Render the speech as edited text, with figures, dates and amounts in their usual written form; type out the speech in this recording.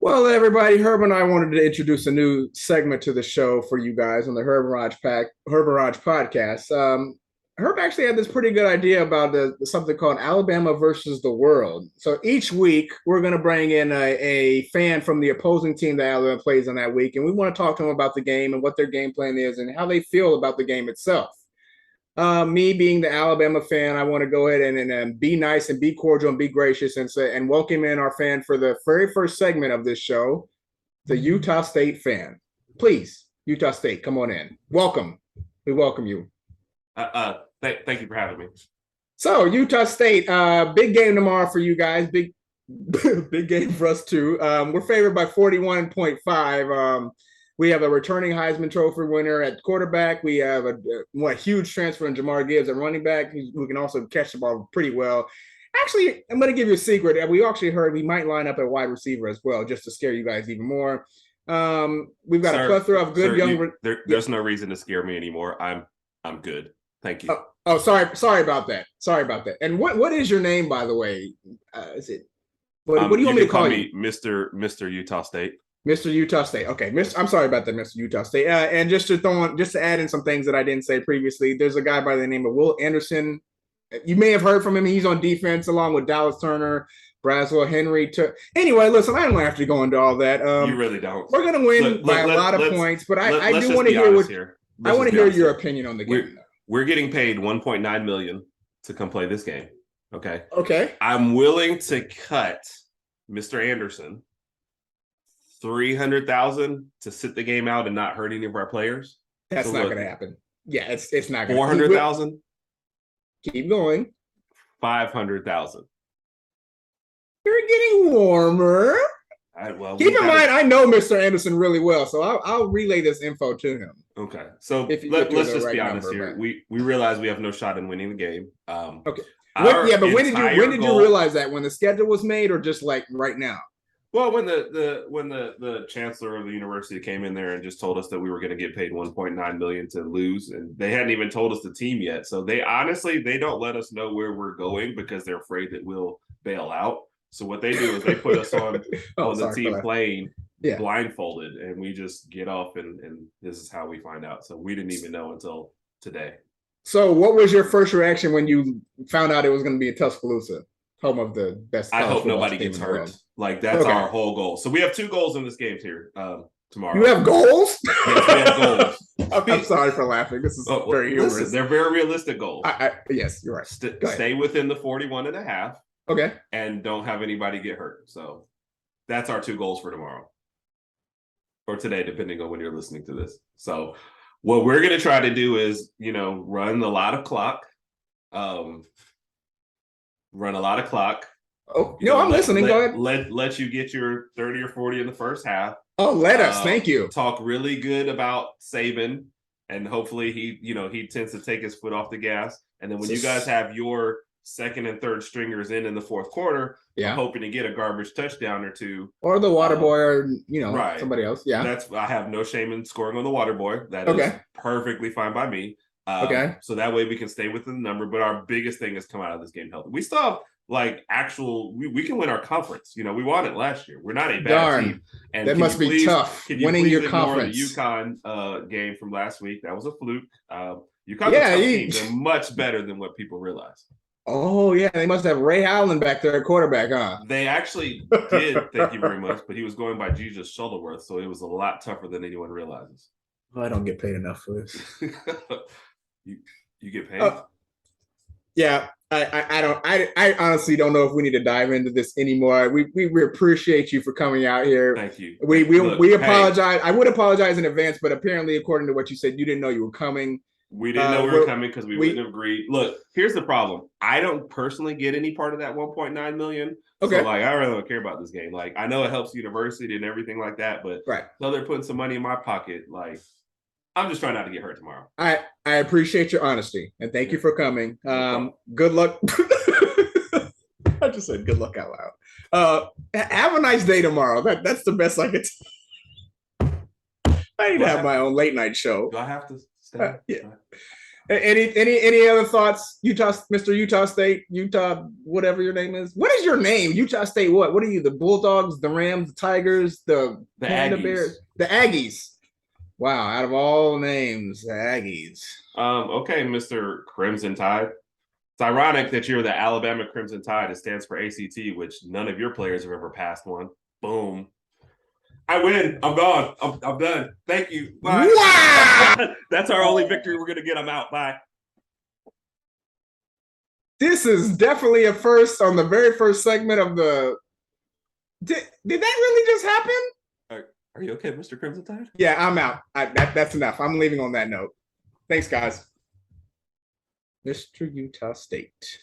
Well, everybody, Herb and I wanted to introduce a new segment to the show for you guys on the Herb and Raj podcast. Herb actually had this pretty good idea about something called Alabama versus the world. So each week, we're going to bring in a fan from the opposing team that Alabama plays on that week, and we want to talk to them about the game and what their game plan is and how they feel about the game itself. Me being the Alabama fan, I want to go ahead and be nice and be cordial and be gracious and say and welcome in our fan for the very first segment of this show, the Utah State fan. Please, Utah State, come on in. Welcome. We welcome you. Thank you for having me. So Utah State, big game tomorrow for you guys. Big big game for us too. We're favored by 41.5. We have a returning Heisman Trophy winner at quarterback. We have a huge transfer in Jahmyr Gibbs at running back, who can also catch the ball pretty well. Actually, I'm going to give you a secret. We actually heard we might line up at wide receiver as well, just to scare you guys even more. We've got a plethora of good young. There's no reason to scare me anymore. I'm good. Thank you. Sorry about that. Sorry about that. And what is your name, by the way? Is it? What do you want me to call you? Mr. Utah State. Mr. Utah State. Okay, I'm sorry about that, Mr. Utah State. And just to add in some things that I didn't say previously, there's a guy by the name of Will Anderson. You may have heard from him. He's on defense along with Dallas Turner, Braswell, Henry. Anyway, listen, I don't have to go into all that. You really don't. We're going to win by a lot of points, but I do want to hear your opinion on the game. We're getting paid $1.9 million to come play this game. Okay. Okay. I'm willing to cut Mr. Anderson $300,000 to sit the game out and not hurt any of our players. That's not going to happen. Yeah, it's not going to. $400,000. Keep going. $500,000. You're getting warmer. Keep in mind, I know Mr. Anderson really well, so I'll relay this info to him. Okay, so let's just be honest here. We realize we have no shot in winning the game. Okay. When did you realize that? When the schedule was made, or just like right now? Well, when the chancellor of the university came in there and just told us that we were going to get paid $1.9 million to lose, and they hadn't even told us the team yet. So they don't let us know where we're going because they're afraid that we'll bail out. So what they do is they put us on the team plane blindfolded, and we just get off, and this is how we find out. So we didn't even know until today. So what was your first reaction when you found out it was going to be in Tuscaloosa, home of the best? I hope nobody gets hurt. Like, that's our whole goal. So we have 2 goals in this game here tomorrow. You have goals? Yes, we have goals. I'm sorry for laughing. This is very humorous. Listen, they're very realistic goals. Yes, you're right. Stay within the 41.5. Okay. And don't have anybody get hurt. So that's our 2 goals for tomorrow. Or today, depending on when you're listening to this. So what we're going to try to do is, run a lot of clock. Run a lot of clock. Oh, I'm listening. Go ahead. Let you get your 30 or 40 in the first half. Oh, let us. Thank you. Talk really good about Saban, and hopefully he tends to take his foot off the gas. And then when you guys have your second and third stringers in the fourth quarter, I'm hoping to get a garbage touchdown or 2, or the water boy, or right. somebody else. Yeah, I have no shame in scoring on the water boy. That is perfectly fine by me. So that way we can stay within the number. But our biggest thing is come out of this game healthy. We still have we can win our conference. We won it last year. We're not a bad team. And that must be tough. Winning your conference. The UConn game from last week, that was a fluke. UConn's teams are much better than what people realize. Oh yeah, they must have Ray Howland back there at quarterback, huh? They actually did. Thank you very much. But he was going by Jesus Shuttleworth, so it was a lot tougher than anyone realizes. I don't get paid enough for this. You get paid? Yeah, I honestly don't know if we need to dive into this anymore. We appreciate you for coming out here. Thank you. We apologize. I would apologize in advance, but apparently, according to what you said, you didn't know you were coming. We didn't know we were coming because we wouldn't have agreed. Look, here's the problem. I don't personally get any part of that $1.9 million. Okay. So I really don't care about this game. I know it helps university and everything like that, but so they're putting some money in my pocket. I'm just trying not to get hurt tomorrow. I appreciate your honesty and thank you for coming. Good luck. I just said good luck out loud. Have a nice day tomorrow. That's the best I could. I need to have my own late night show. Do I have to? Yeah. Any other thoughts? Mr. Utah State, Utah, whatever your name is. What is your name? Utah State. What are you? The Bulldogs, the Rams, the Tigers, the Panda Aggies. Bears, the Aggies. Wow, out of all names, the Aggies. Okay, Mr. Crimson Tide. It's ironic that you're the Alabama Crimson Tide. It stands for ACT, which none of your players have ever passed one. Boom. I win. I'm gone. I'm done. Thank you. Bye. Wow! That's our only victory. We're gonna get. I'm out. Bye. This is definitely a first on the very first segment of the. Did that really just happen? Are you okay, Mr. Crimson Tide? Yeah, I'm out. That's enough. I'm leaving on that note. Thanks, guys. Mr. Utah State.